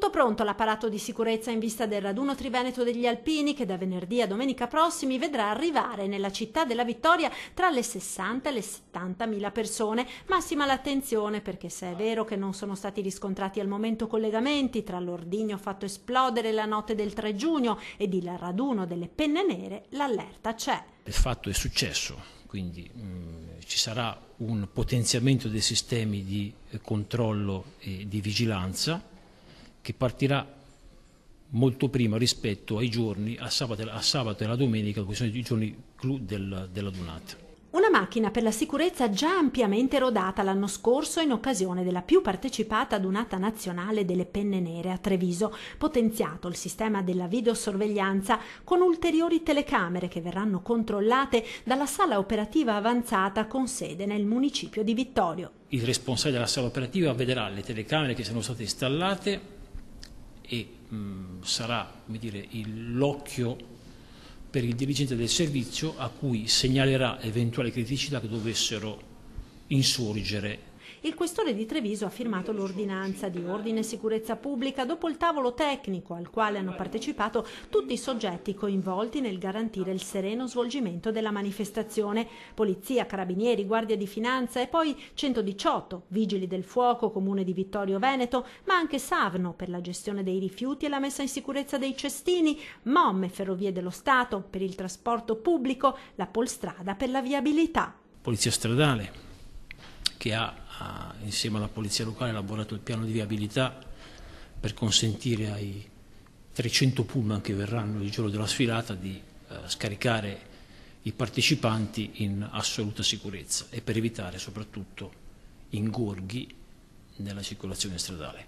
Tutto pronto l'apparato di sicurezza in vista del raduno triveneto degli alpini che da venerdì a domenica prossimi vedrà arrivare nella città della Vittoria tra le 60 e le 70.000 persone. Massima l'attenzione perché se è vero che non sono stati riscontrati al momento collegamenti tra l'ordigno fatto esplodere la notte del 3 giugno ed il raduno delle penne nere, l'allerta c'è. Il fatto è successo, quindi ci sarà un potenziamento dei sistemi di controllo e di vigilanza che partirà molto prima rispetto ai giorni, a sabato e alla domenica, che sono i giorni clou della dunata. Una macchina per la sicurezza già ampiamente rodata l'anno scorso in occasione della più partecipata adunata nazionale delle penne nere a Treviso, potenziato il sistema della videosorveglianza con ulteriori telecamere che verranno controllate dalla sala operativa avanzata con sede nel municipio di Vittorio. Il responsabile della sala operativa vedrà le telecamere che sono state installate e sarà, come dire, l'occhio per il dirigente del servizio a cui segnalerà eventuali criticità che dovessero insorgere. Il questore di Treviso ha firmato l'ordinanza di ordine e sicurezza pubblica dopo il tavolo tecnico al quale hanno partecipato tutti i soggetti coinvolti nel garantire il sereno svolgimento della manifestazione: Polizia, Carabinieri, Guardia di Finanza e poi 118, Vigili del Fuoco, Comune di Vittorio Veneto, ma anche Savno per la gestione dei rifiuti e la messa in sicurezza dei cestini, MOM e Ferrovie dello Stato per il trasporto pubblico, la Polstrada per la viabilità. Polizia Stradale, che ha insieme alla Polizia Locale elaborato il piano di viabilità per consentire ai 300 pullman che verranno il giorno della sfilata di scaricare i partecipanti in assoluta sicurezza e per evitare soprattutto ingorghi nella circolazione stradale.